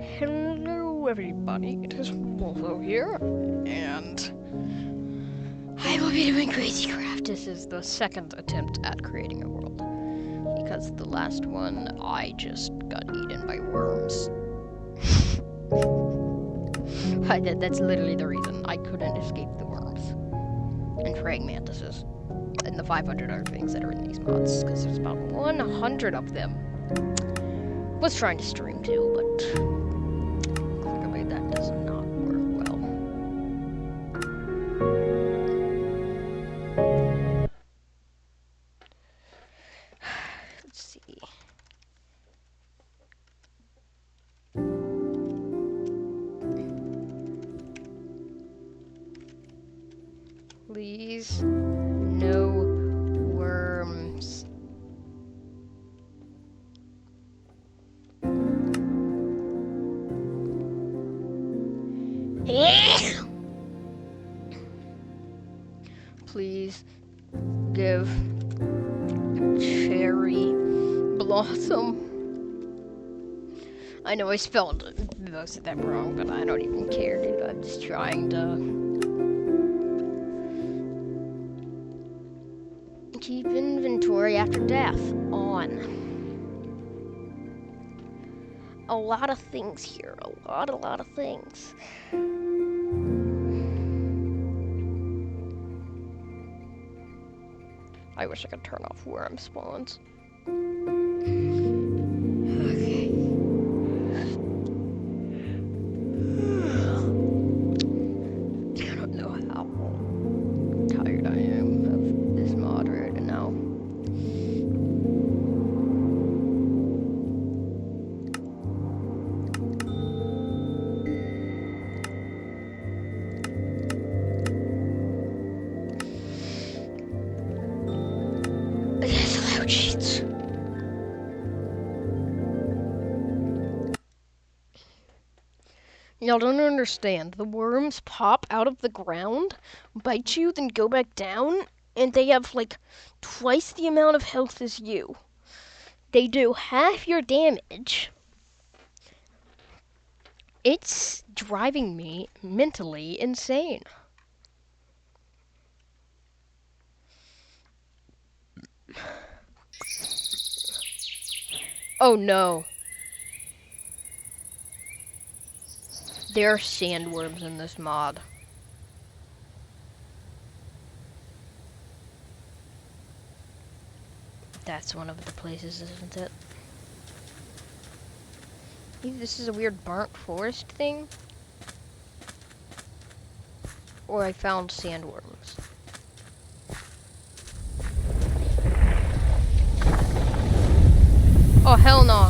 Hello everybody, it is Wolfo here, and I will be doing CrazyCraft. This is the second attempt at creating a world, because the last one I just got eaten by worms. That's literally the reason. I couldn't escape the worms. And praying mantises. And the 500 other things that are in these mods, because there's about 100 of them. Was trying to stream too, but clearly that does not work well. Let's see. Please, no worms. Please give cherry blossom. I know I spelled most of them wrong, but I don't even care, dude. I'm just trying to keep inventory after death on. A lot of things here. A lot of things. I wish I could turn off worm spawns. Okay. I don't know how tired I am of this mod right now. Yes, loud sheets. Y'all don't understand. The worms pop out of the ground, bite you, then go back down, and they have like twice the amount of health as you. They do half your damage. It's driving me mentally insane. Oh no. There are sandworms in this mod. That's one of the places, isn't it? Maybe this is a weird burnt forest thing? Or I found sandworms. Oh, hell no.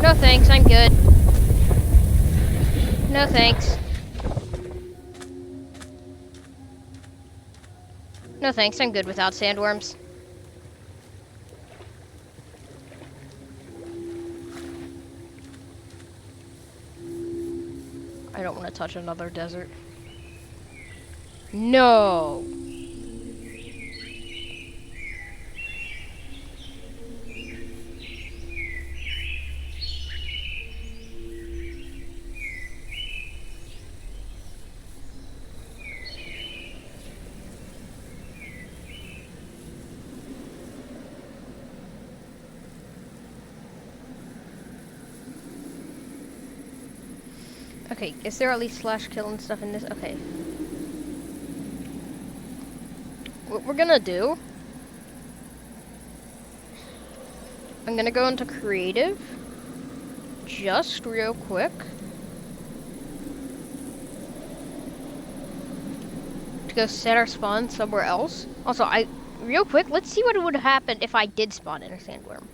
No thanks, I'm good. No thanks. No thanks, I'm good without sandworms. I don't want to touch another desert. No! Okay, is there at least slash kill and stuff in this? Okay. What we're gonna do, I'm gonna go into creative, just real quick. To go set our spawn somewhere else. Also, real quick, let's see what would have happened if I did spawn in a sandworm.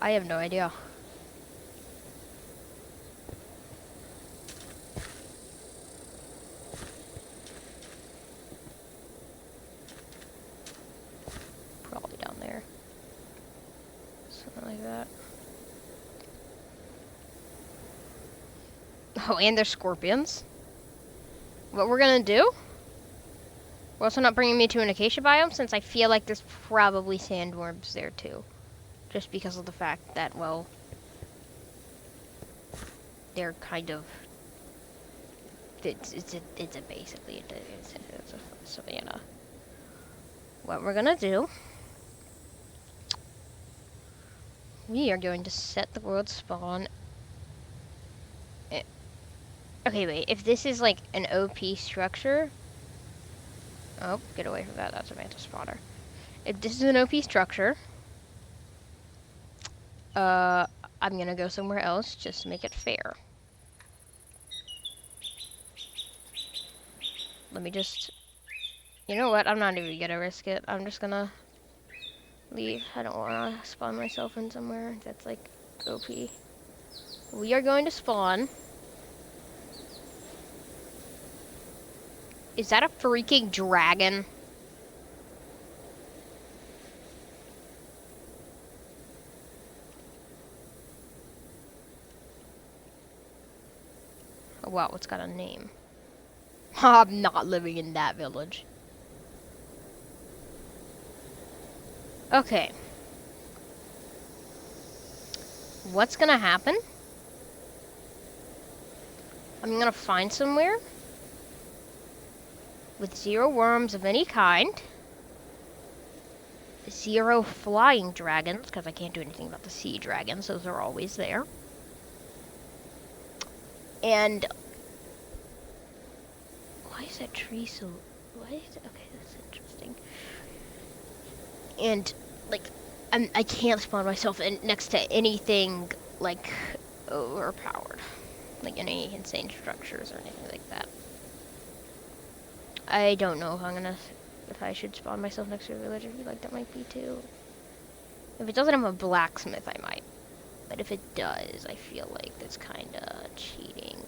I have no idea. Probably down there. Something like that. Oh, and there's scorpions. What we're gonna do? We're also not bringing me to an acacia biome since I feel like there's probably sandworms there too. Just because of the fact that, well, they're kind of... It's a basically... So, you know. What we're gonna do... We are going to set the world spawn... Okay, wait. If this is like an OP structure... Oh, get away from that. That's a mantis spawner. If this is an OP structure... I'm gonna go somewhere else just to make it fair. Let me just... You know what? I'm not even gonna risk it. I'm just gonna leave. I don't wanna spawn myself in somewhere that's like OP. We are going to spawn. Is that a freaking dragon? Oh, wow, it's got a name. I'm not living in that village. Okay. What's gonna happen? I'm gonna find somewhere with 0 worms of any kind. 0 flying dragons, because I can't do anything about the sea dragons. Those are always there. And... Why is that tree so... Why is it... Okay, that's interesting. And, like, I can't spawn myself next to anything, like, overpowered. Like, any insane structures or anything like that. I don't know if I should spawn myself next to a village. I feel like that might be too... If it doesn't have a blacksmith, I might. But if it does, I feel like that's kinda cheating.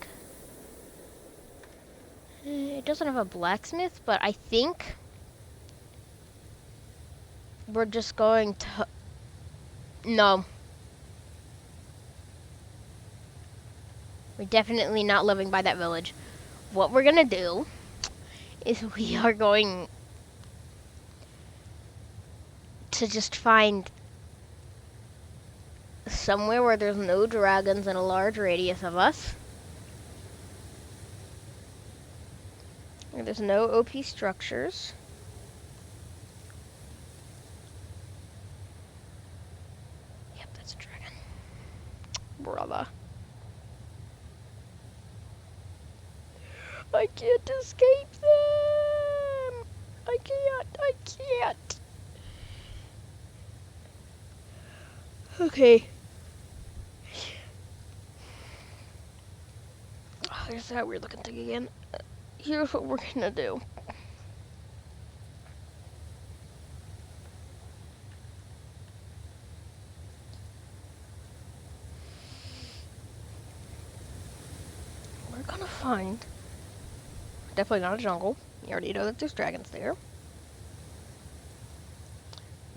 It doesn't have a blacksmith, but I think... We're just going to... No. We're definitely not living by that village. What we're gonna do is we are going to just find somewhere where there's no dragons in a large radius of us. Where there's no OP structures. Yep, that's a dragon. Brother. I can't escape them! I can't! Okay. Oh, there's that weird looking thing again. Here's what we're gonna do. We're gonna find... Definitely not a jungle. You already know that there's dragons there.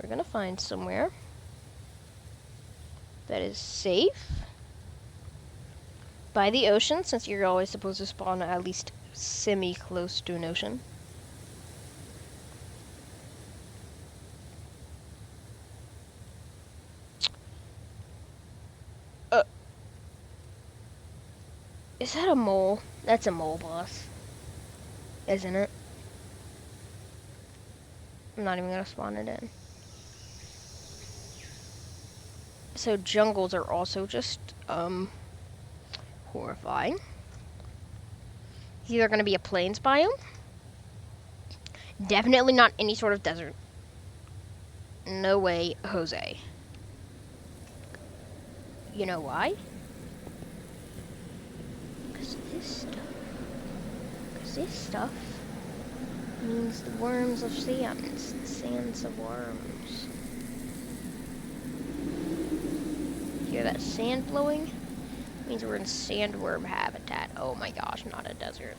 We're gonna find somewhere that is safe by the ocean, since you're always supposed to spawn at least semi-close to an ocean. Is that a mole? That's a mole, boss. Isn't it? I'm not even gonna spawn it in. So jungles are also just, horrifying. It's either gonna be a plains biome. Definitely not any sort of desert. No way, Jose. You know why? Because this stuff means the worms of sands. The sands of worms. Hear that sand blowing? Means we're in sandworm habitat. Oh my gosh, not a desert.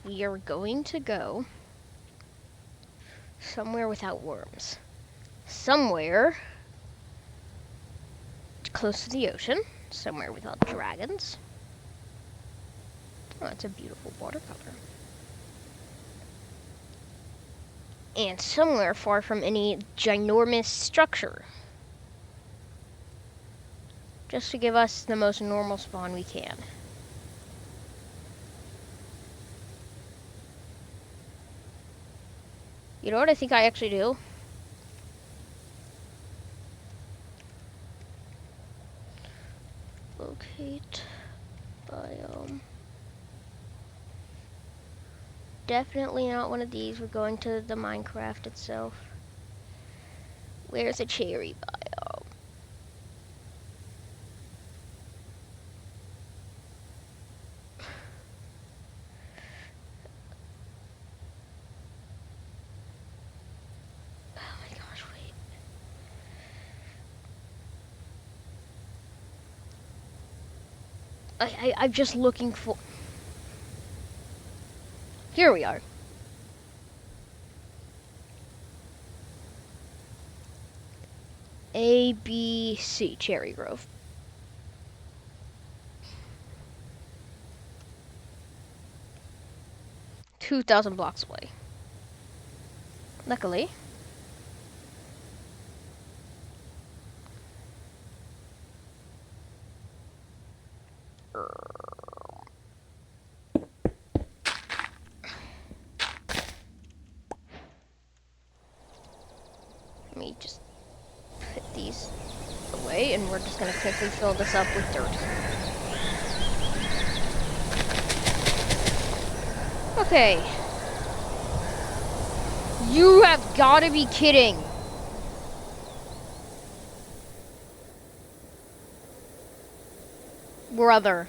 we are going to go somewhere without worms. Somewhere close to the ocean. Somewhere without dragons. Oh, it's a beautiful watercolor. And somewhere far from any ginormous structure. Just to give us the most normal spawn we can. You know what I think I actually do? Locate biome. Definitely not one of these. We're going to the Minecraft itself. Where's a cherry biome? Oh my gosh, wait. I'm just looking for... Here we are. A, B, C, Cherry Grove. $2,000 blocks away. Luckily. Let me just put these away, and we're just gonna quickly fill this up with dirt. Okay. You have gotta be kidding. Brother.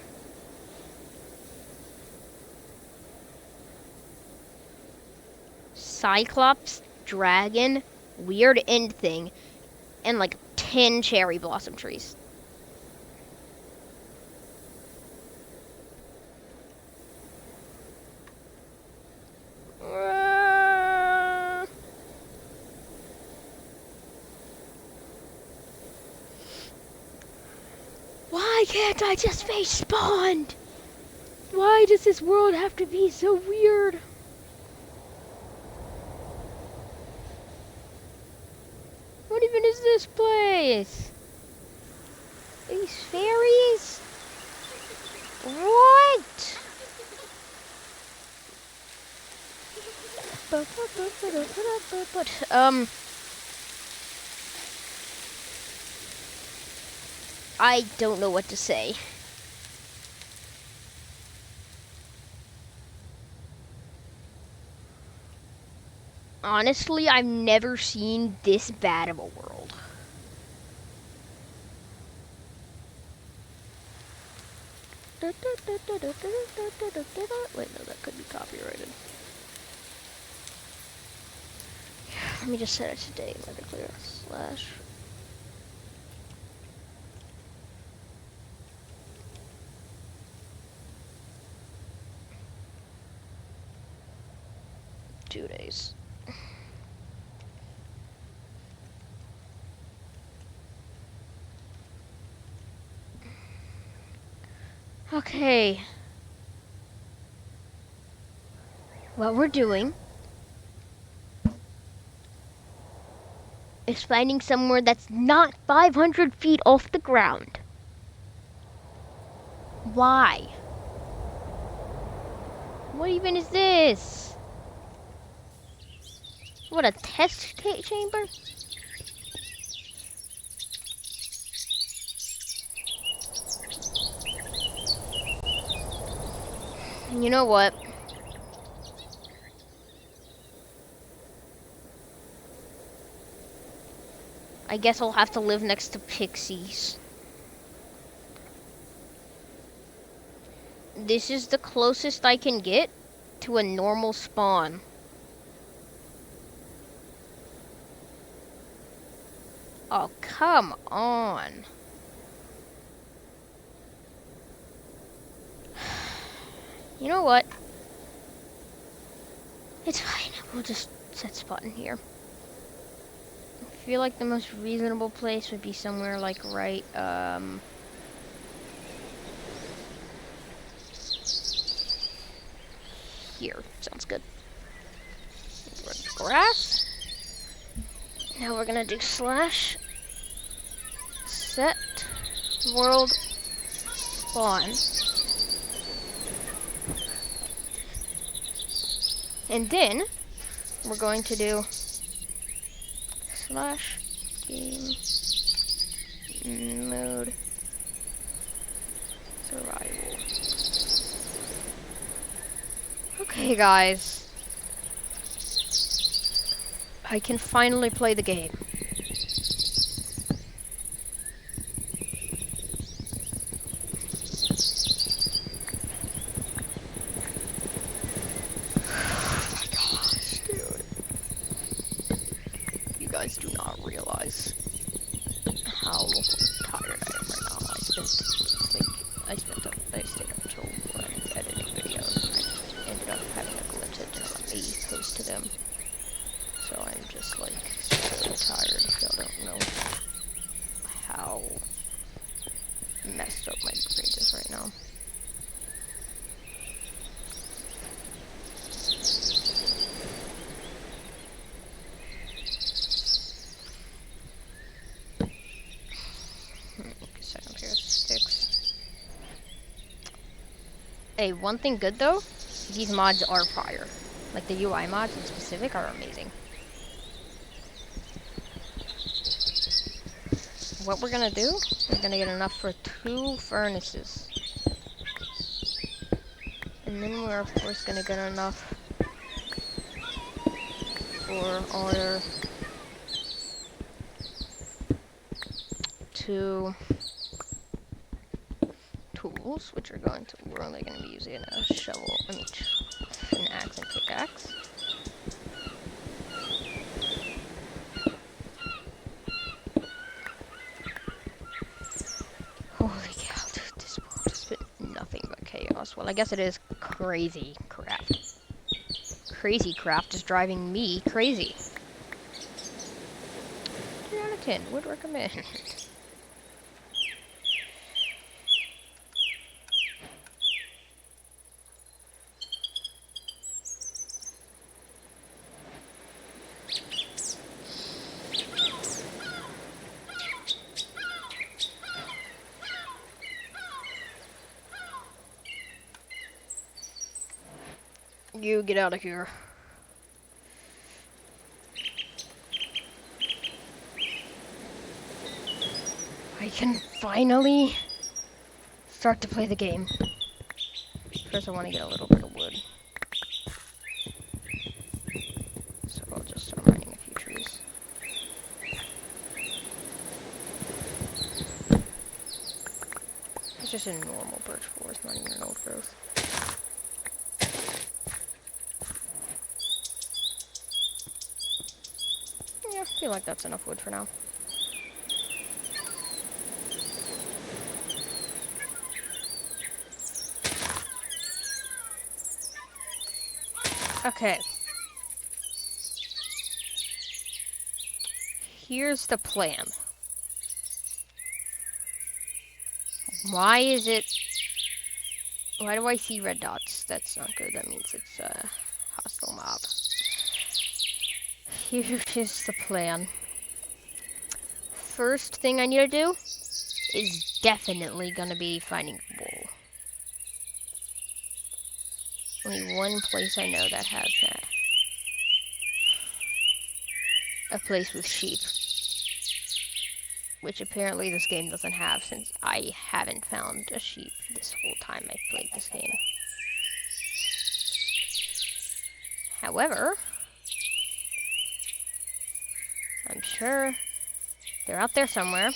Cyclops, dragon, weird end thing, and like 10 cherry blossom trees. Why can't I just face spawned? Why does this world have to be so weird? What even is this place? These fairies? What? I don't know what to say. Honestly, I've never seen this bad of a world. Wait, no, that could be copyrighted. Let me just set it to date. Let it clear. Slash. Two days. Okay. What we're doing is finding somewhere that's not 500 feet off the ground. Why? What even is this? What, a test chamber? You know what? I guess I'll have to live next to pixies. This is the closest I can get to a normal spawn. Oh, come on. You know what? We'll just set spot in here. I feel like the most reasonable place would be somewhere like right, here. Sounds good. Grass. Now we're gonna do slash set world spawn. And then we're going to do slash game mode survival. Okay, guys. I can finally play the game. You guys do not realize how tired I am right now. I stayed up until editing videos, and I just ended up having a glitch that didn't let me post to them. So I'm just like so tired. If y'all don't know how messed up my brain is right now. Second pair of sticks. Hey, one thing good though, these mods are fire. Like the UI mods in specific are amazing. What we're gonna do, we're gonna get enough for 2 furnaces. And then we're of course gonna get enough for our 2 tools, which we're only gonna be using a shovel, an axe and pickaxe. Holy cow, dude, this world has been nothing but chaos. Well, I guess it is CrazyCraft. CrazyCraft is driving me crazy. 3 out of 10, would recommend. You get out of here. I can finally start to play the game. First I want to get a little bit of wood. So I'll just start mining a few trees. It's just a normal birch forest, not even an old growth. Yeah, I feel like that's enough wood for now. Okay. Here's the plan. Why do I see red dots? That's not good. That means it's a hostile mob. Here's the plan. First thing I need to do is definitely gonna be finding wool. Only one place I know that has that. A place with sheep. Which apparently this game doesn't have, since I haven't found a sheep this whole time I've played this game. However, I'm sure they're out there somewhere.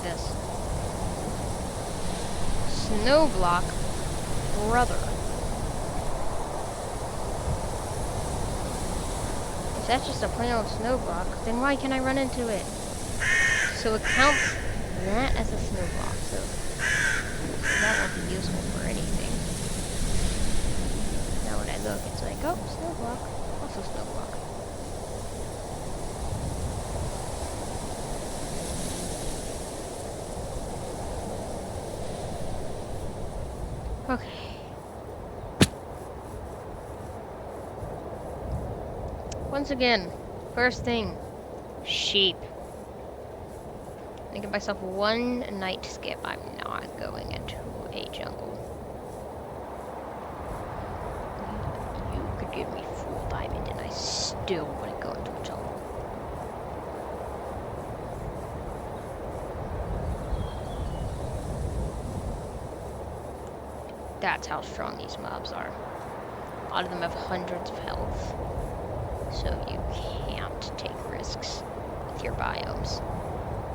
this. Snow block, brother. If that's just a plain old snow block, then why can't I run into it? So it counts that as a snow block, so that won't be useful for anything. Now when I look, it's like, oh, snow block, also snow block. Okay. Once again, first thing, sheep. I give myself one night skip. I'm not going into a jungle. You could give me full diamond and I still wouldn't go into a jungle. That's how strong these mobs are. A lot of them have hundreds of health. So you can't take risks with your biomes.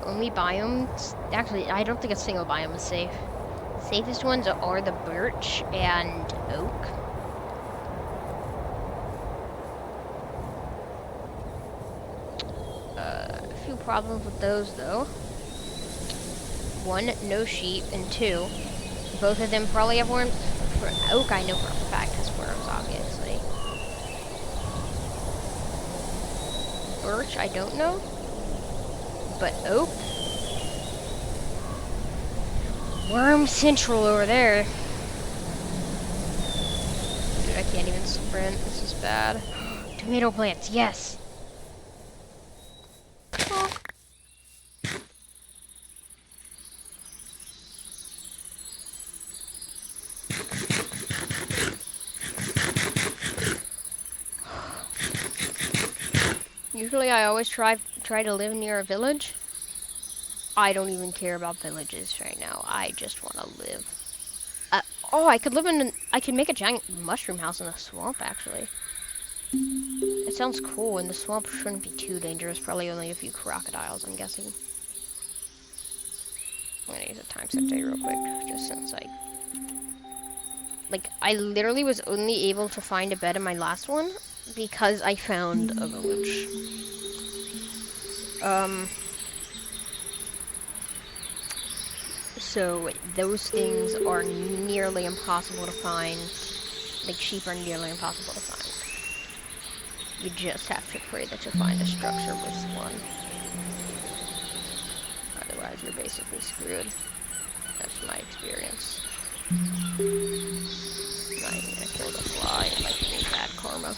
Only biomes, actually, I don't think a single biome is safe. Safest ones are the birch and oak. A few problems with those though. One, no sheep, and two, both of them probably have worms. For oak, I know for a fact has worms, obviously. Birch, I don't know. But oak? Worm Central over there. Dude, I can't even sprint. This is bad. Tomato plants, yes! Oh. Usually I always try to live near a village. I don't even care about villages right now. I just want to live. Oh, I could make a giant mushroom house in the swamp, actually. It sounds cool, and the swamp shouldn't be too dangerous. Probably only a few crocodiles, I'm guessing. I'm gonna use a time secretary real quick, just since I literally was only able to find a bed in my last one because I found a village. So those things are nearly impossible to find. Like sheep are nearly impossible to find. You just have to pray that you find a structure with one. Otherwise you're basically screwed. That's my experience. I'm gonna kill the fly. It might be bad karma.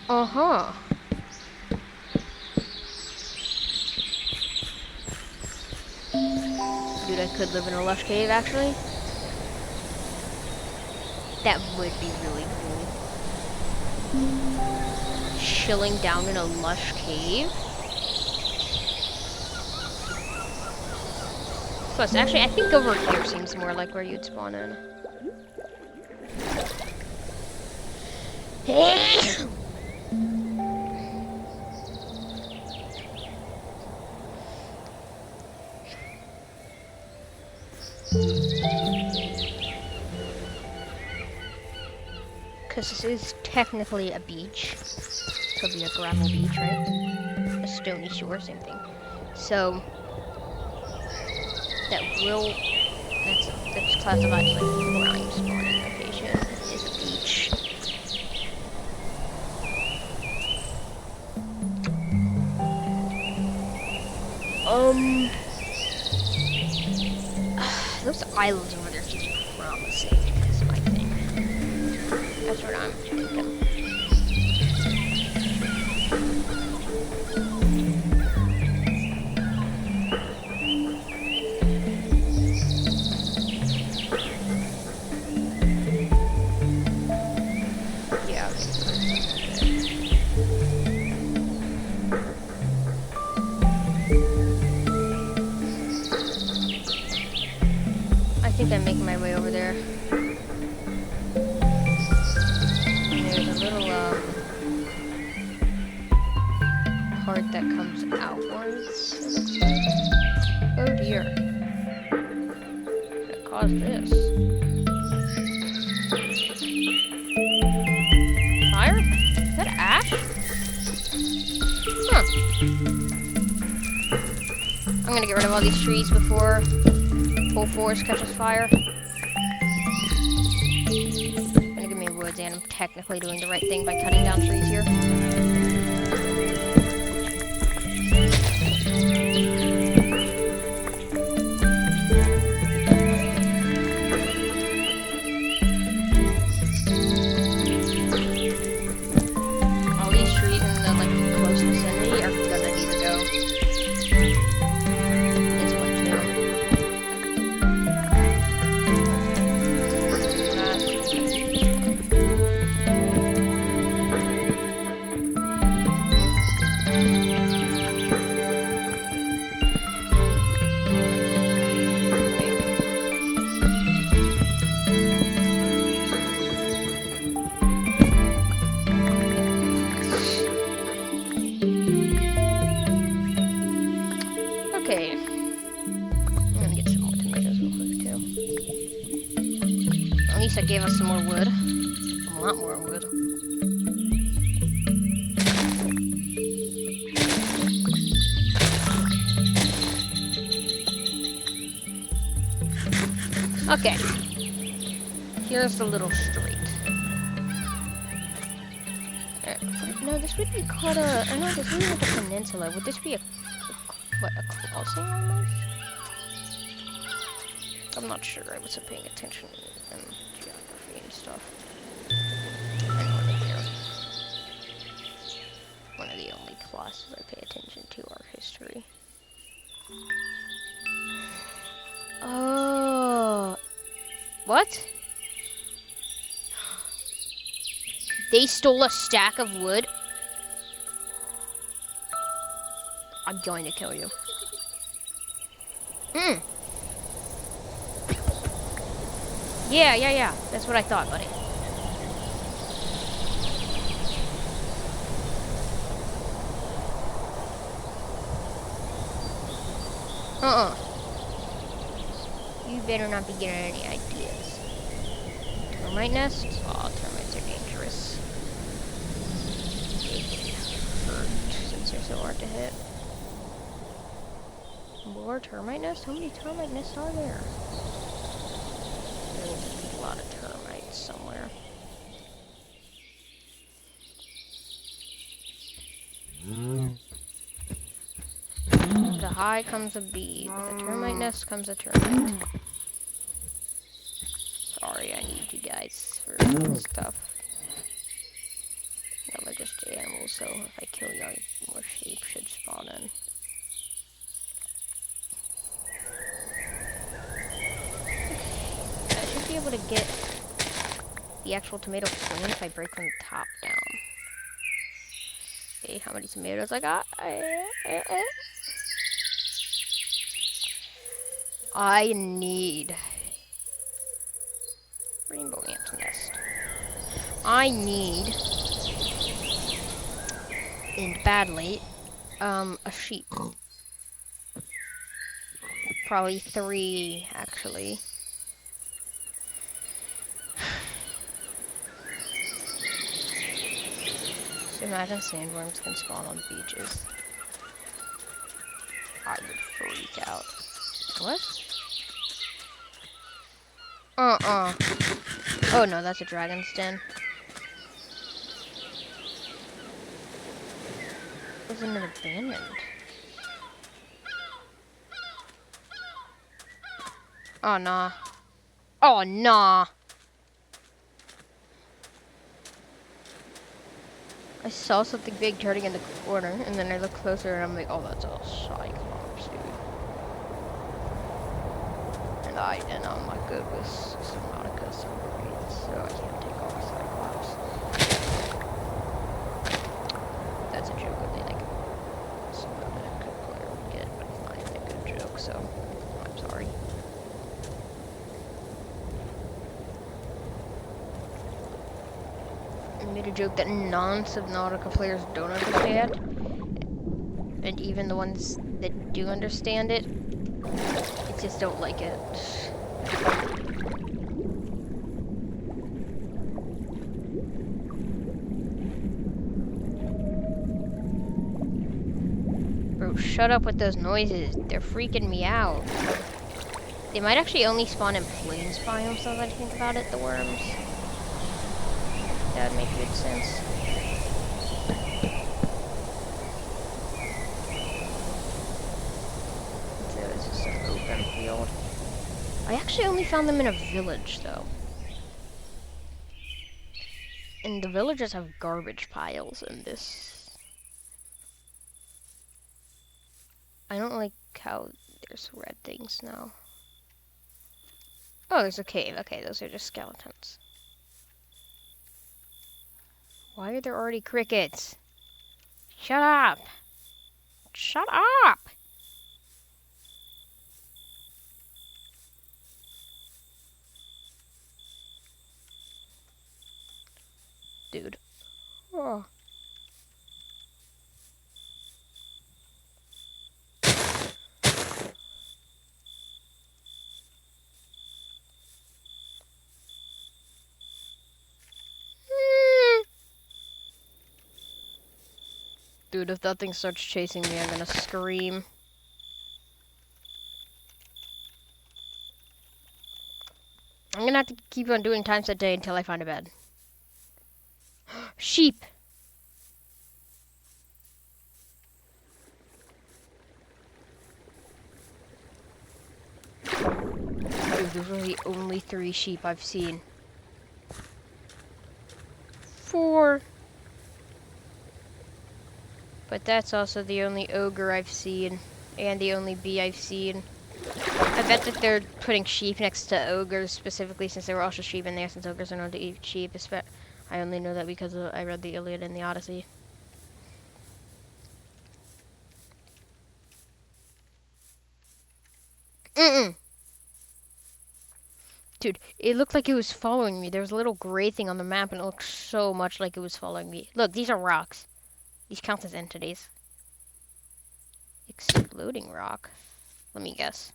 Uh-huh. Dude, I could live in a lush cave, actually. That would be really cool. Chilling down in a lush cave. Plus, actually, I think over here seems more like where you'd spawn in. Because this is technically a beach. Could be a gravel beach, right? A stony shore, same thing. So that's classified as like prime spawning location is a beach. Those islands over there seem promising, is my thing. That's what I'm thinking. I think I'm making my way over there. There's a little part that comes outwards. It looks like. Oh dear. What caused this? Fire? Is that ash? Huh. I'm gonna get rid of all these trees before the whole forest catches fire. Gonna give me woods, and I'm technically doing the right thing by cutting down trees here. All these trees in the close vicinity are gonna need to go. This one too. Okay. I'm gonna get some more tomatoes real quick too. At least that gave us some more wood. A lot more wood. Okay. Here's the little street. No, this would be called a... Or no, this would be like a peninsula. Would this be a crossing almost? I'm not sure. I wasn't paying attention in geography and stuff. I know over here. One of the only classes I pay attention to are history. Oh. What? They stole a stack of wood? I'm going to kill you. Yeah. That's what I thought, buddy. You better not be getting any ideas. Termite nests? Oh, termites are dangerous. They hurt since they're so hard to hit. More termite nests? How many termite nests are there? There's a lot of termites somewhere. With a hive comes a bee. With a termite nest comes a termite. Sorry, I need you guys for stuff. Y'all are just animals, so if I kill y'all, more sheep should spawn in. I should be able to get the actual tomato clean if I break from the top down. See how many tomatoes I got? I need rainbow ant nest. I need, and badly, a sheep. Probably 3, actually. So imagine sandworms can spawn on beaches. I would freak out. What? Oh no, that's a dragon's den. Wasn't it abandoned? Oh nah. Oh nah. I saw something big turning in the corner, and then I looked closer, and I'm like, oh, that's a cyclops, dude. And I'm not good with Subnautica submarines, so I can't take on a cyclops. That's a joke only like Subnautica player would get, but it's not even a good joke, so I'm sorry. I made a joke that non-Subnautica players don't understand, and even the ones that do understand it, just don't like it. Bro, shut up with those noises. They're freaking me out. They might actually only spawn in plains biomes, now that I think about it, the worms. That would make good sense. So it's just an open field. I actually only found them in a village, though. And the villages have garbage piles in this. I don't like how there's red things now. Oh, there's a cave. Okay, those are just skeletons. Why are there already crickets? Shut up! Shut up! Dude. Oh. Dude, if that thing starts chasing me, I'm gonna scream. I'm gonna have to keep on doing times a day until I find a bed. Sheep! Dude, those are the only 3 sheep I've seen. 4. But that's also the only ogre I've seen, and the only bee I've seen. I bet that they're putting sheep next to ogres specifically since there were also sheep in there, since ogres are known to eat sheep. I only know that because I read the Iliad and the Odyssey. Dude, it looked like it was following me. There was a little gray thing on the map, and it looked so much like it was following me. Look, these are rocks. These count as entities. Exploding rock. Let me guess.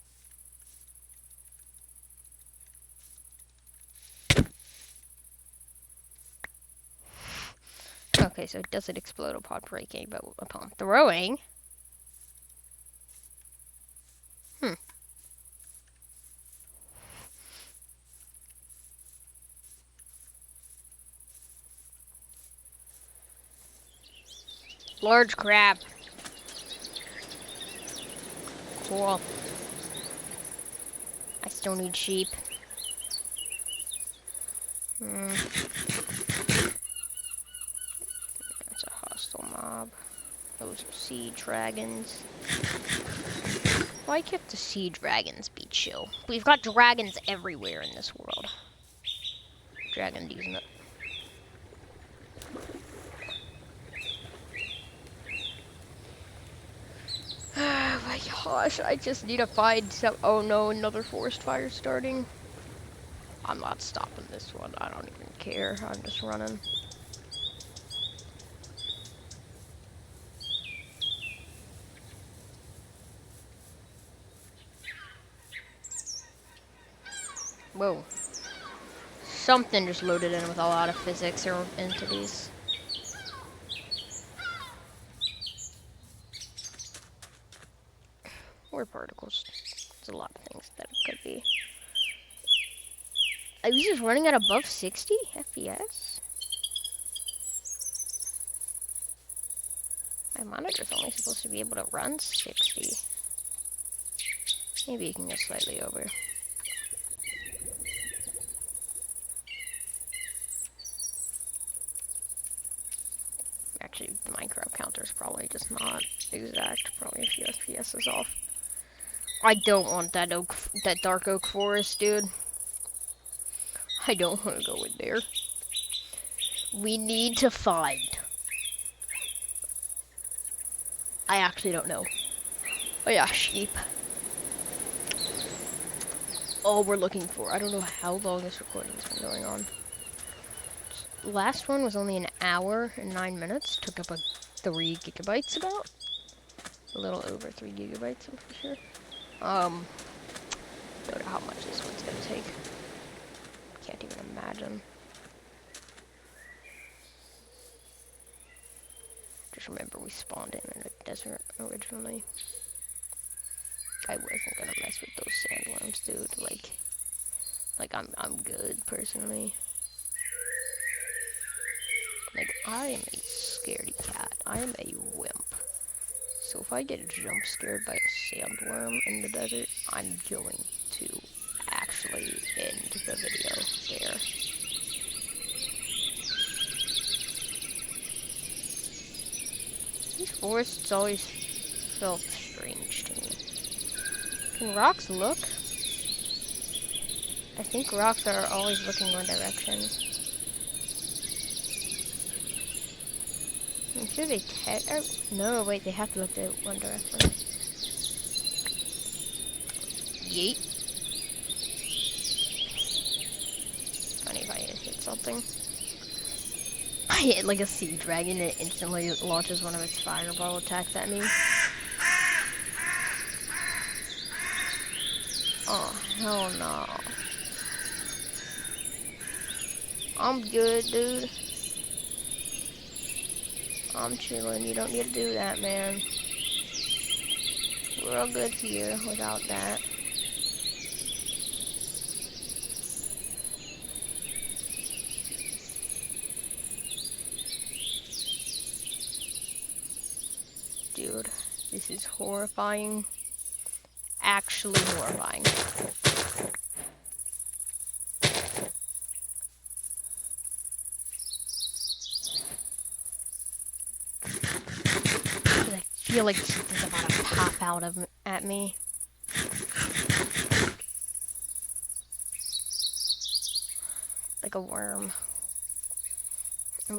Okay, so it doesn't explode upon breaking, but upon throwing. Large crab. Cool. I still need sheep. That's a hostile mob. Those are sea dragons. Why can't the sea dragons be chill? We've got dragons everywhere in this world. Dragon using it. Oh my gosh, I just need to find some. Oh no, another forest fire starting. I'm not stopping this one. I don't even care. I'm just running. Whoa. Something just loaded in with a lot of physics or entities. Or particles. There's a lot of things that it could be. I was just running at above 60 FPS. My monitor's only supposed to be able to run 60. Maybe you can go slightly over. Actually, the Minecraft counter's probably just not exact. Probably a few FPS is off. I don't want that dark oak forest, dude. I don't want to go in there. We need to find. I actually don't know. Oh yeah, sheep. All we're looking for. I don't know how long this recording has been going on. last one was only an hour and 9 minutes. Took up 3 gigabytes about. A little over 3 gigabytes, I'm pretty sure. Don't know how much this one's gonna take. Can't even imagine. Just remember we spawned in a desert originally. I wasn't gonna mess with those sandworms, dude. Like I'm good personally. Like I am a scaredy cat. I am a wimp. So if I get jump scared by a sandworm in the desert, I'm going to actually end the video there. These forests always felt strange to me. Can rocks look? I think rocks are always looking one direction. I'm sure they no, wait, they have to look to one direction. Yeet. Funny if I hit something. I hit like a sea dragon and it instantly launches one of its fireball attacks at me. Oh, hell no. I'm good, dude. I'm chilling. You don't need to do that, man. We're all good here without that. Dude, this is horrifying. Actually horrifying. I feel like something's about to pop out at me. Like a worm.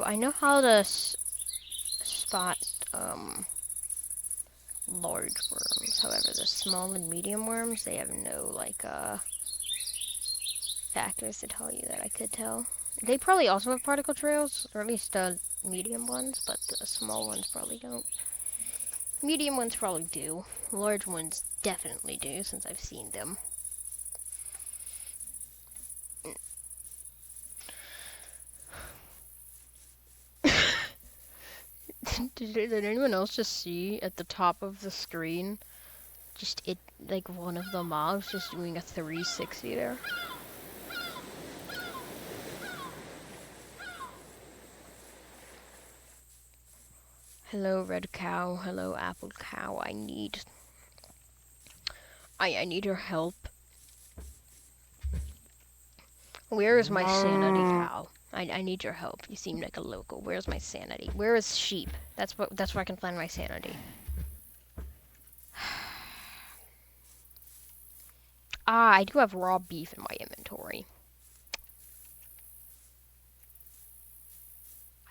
I know how to spot large worms. However, the small and medium worms, they have no like factors to tell you that I could tell. They probably also have particle trails, or at least the medium ones, but the small ones probably don't. Medium ones probably do. Large ones definitely do, since I've seen them. Did anyone else just see at the top of the screen, just like one of the mobs just doing a 360 there? Hello, red cow. Hello, apple cow. I need your help. Where is my sanity, cow? I need your help. You seem like a local. Where's my sanity? Where is sheep? That's where I can find my sanity. I do have raw beef in my inventory.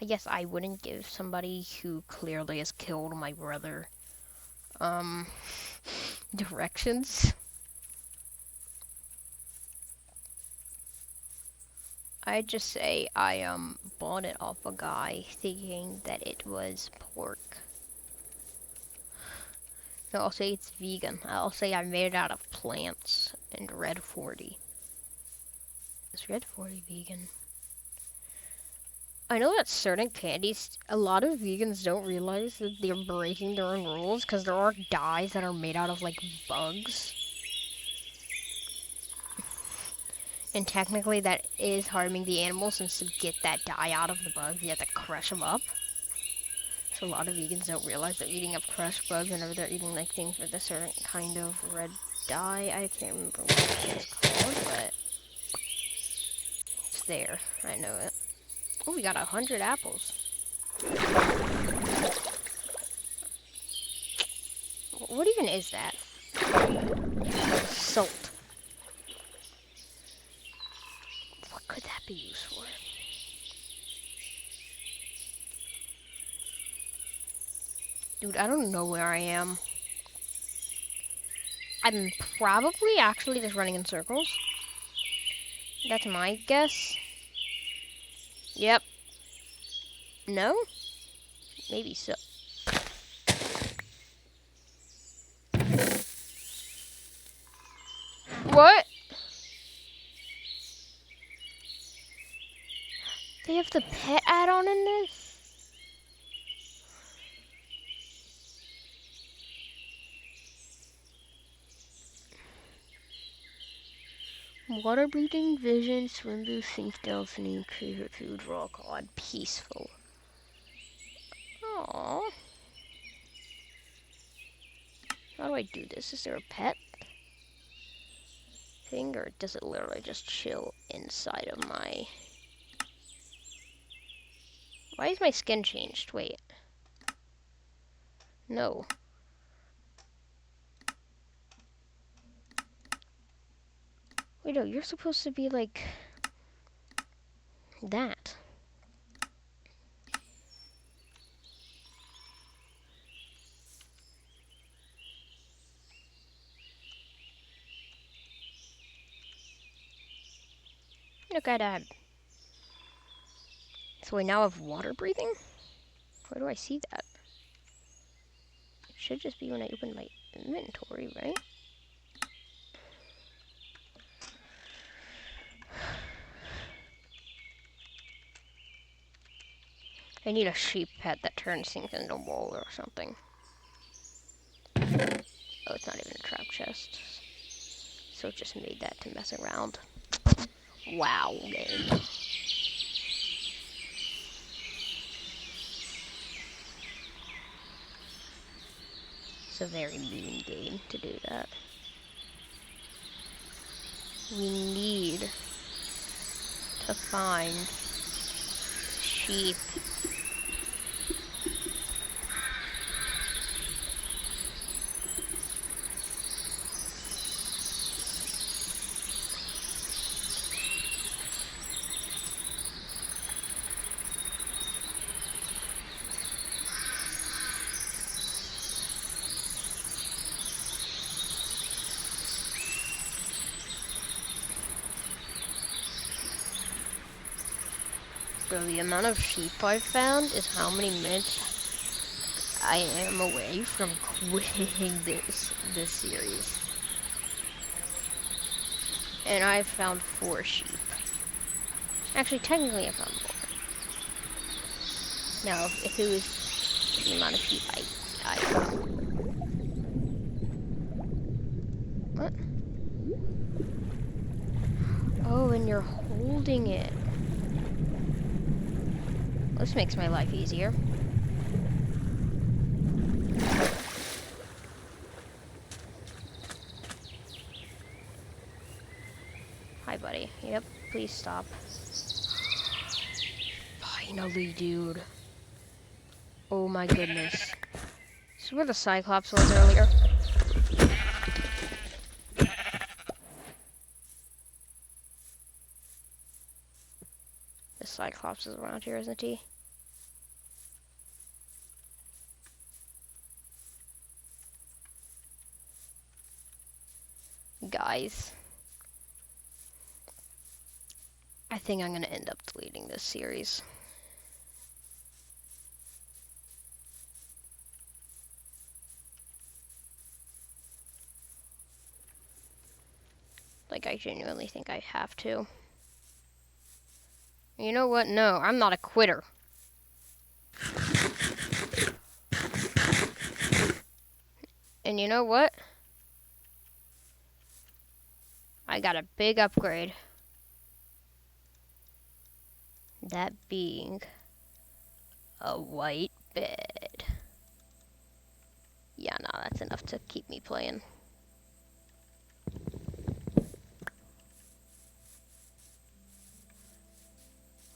I guess I wouldn't give somebody who clearly has killed my brother, directions. I'd just say I, bought it off a guy thinking that it was pork. No, I'll say it's vegan. I'll say I made it out of plants and Red 40. Is Red 40 vegan? I know that certain candies, a lot of vegans don't realize that they're breaking their own rules because there are dyes that are made out of, like, bugs. And technically that is harming the animals, since to get that dye out of the bugs, you have to crush them up. So a lot of vegans don't realize they're eating up crushed bugs whenever they're eating, like, things with a certain kind of red dye. I can't remember what it's called, but it's there. I know it. Oh, we got 100 apples. What even is that? Salt. What could that be used for? Dude, I don't know where I am. I'm probably actually just running in circles. That's my guess. Yep, No? Maybe so. What? They have the pet add-on in this? Water breathing, vision, swim boost, think stealthily, favorite food, rock odd, peaceful. Aww. How do I do this? Is there a pet thing, or does it literally just chill inside of my... Why is my skin changed? Wait. No. Wait, no, you're supposed to be like... that. Look at that. So I now have water breathing? Where do I see that? It should just be when I open my inventory, right? I need a sheep pet that turns things into wool or something. Oh, it's not even a trap chest. So it just made that to mess around. Wow, game. It's a very mean game to do that. We need to find sheep. Bro, the amount of sheep I've found is how many minutes I am away from quitting this series. And I've found 4 sheep. Actually, technically I found more. Now, if it was the amount of sheep I found. What? Oh, and you're holding it. This makes my life easier. Hi, buddy. Yep, please stop. Finally, dude. Oh my goodness. This is where the Cyclops was earlier. The Cyclops is around here, isn't he? Guys. I think I'm gonna end up deleting this series. Like, I genuinely think I have to. You know what? No, I'm not a quitter. And you know what? I got a big upgrade. That being a white bed. Yeah, no, that's enough to keep me playing.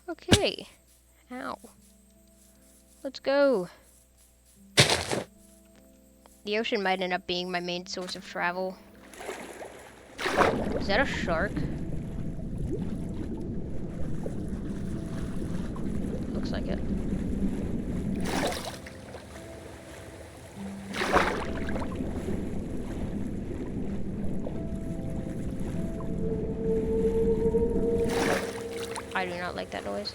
Okay. Ow. Let's go. The ocean might end up being my main source of travel. Is that a shark? Looks like it. I do not like that noise.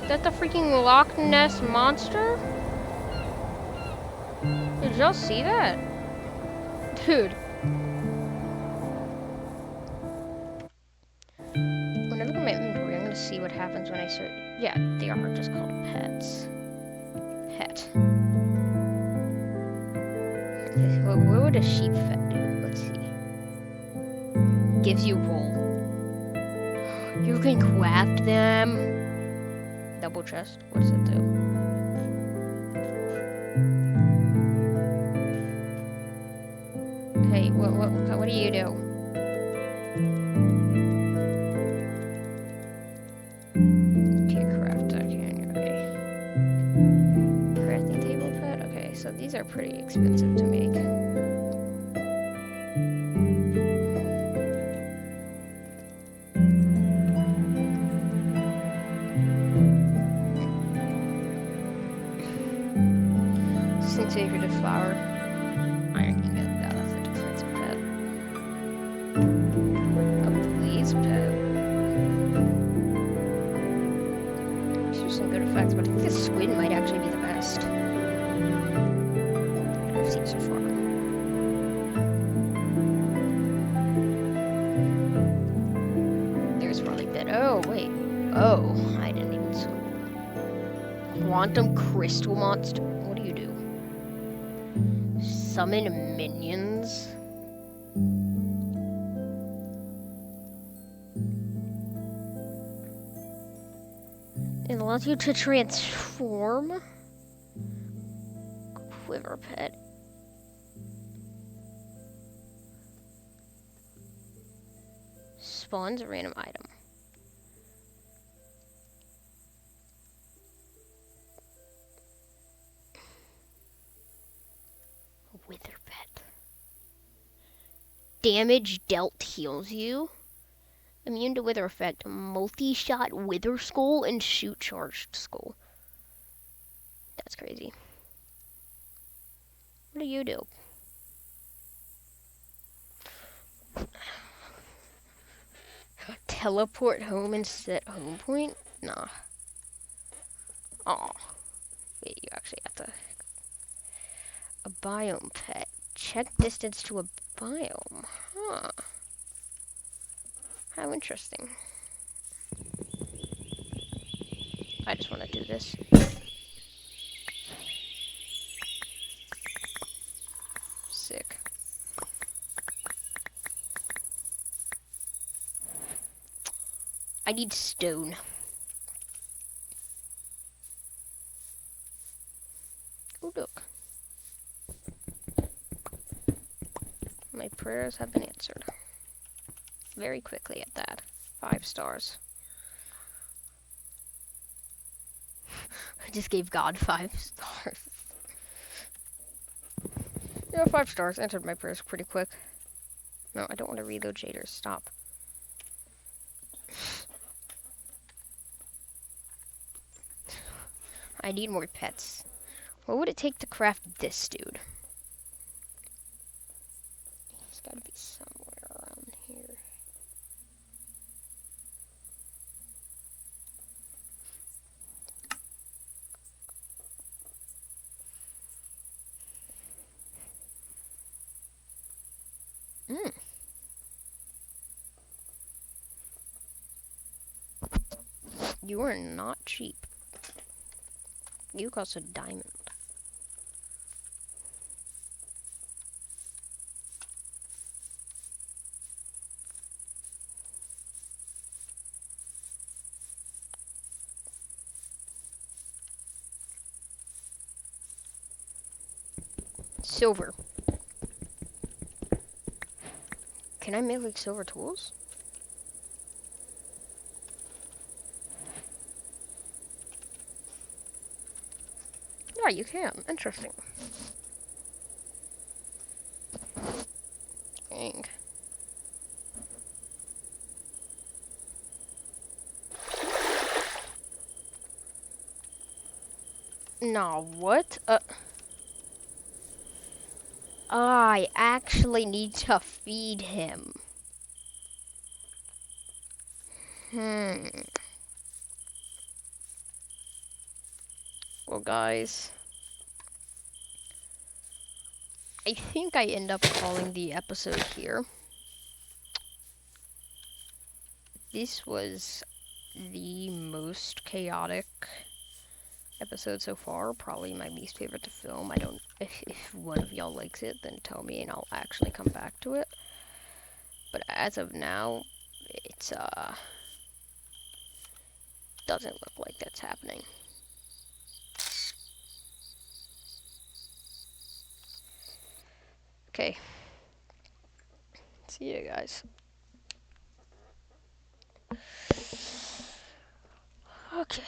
Is that the freaking Loch Ness monster? Did y'all see that? Dude. When I look at my inventory, I'm gonna see what happens when I search. Yeah, they are just called pets. Pet. What would a sheep pet do? Let's see. Gives you wool. You can craft them. Double chest. What does it do? Hey, what do you do? Okay, craft. Okay. Crafting table pet. Okay, so these are pretty expensive to make. Sacred flower. Iron ingot. Yeah, that's a defensive pet. A blaze pet. These are some good effects, but I think this squid might actually be the best I've seen so far. There's probably a bit. Oh, wait. Oh, I didn't even see. Quantum crystal monster. What do you do? Summon minions? It allows you to transform? Quiver pet. Spawns a random item. Wither pet. Damage dealt heals you. Immune to wither effect. Multi-shot wither skull and shoot charged skull. That's crazy. What do you do? Teleport home and set home point? Nah. Aw. Wait, you actually have to. A biome pet. Check distance to a biome. Huh. How interesting. I just want to do this. Sick. I need stone. Oh, look. My prayers have been answered. Very quickly at that. 5 stars. I just gave God 5 stars. Yeah, 5 stars. Answered my prayers pretty quick. No, I don't want to reload shaders. Stop. I need more pets. What would it take to craft this dude? He's gotta be somewhere around here. You are not cheap. You cost a diamond. Silver. Can I make like silver tools? Yeah, you can. Interesting. Dang. Nah, what? I actually need to feed him. Well, guys, I think I end up calling the episode here. This was the most chaotic episode so far. Probably my least favorite to film. I don't. If one of y'all likes it, then tell me and I'll actually come back to it. But as of now, it's doesn't look like that's happening. Okay. See you guys. Okay.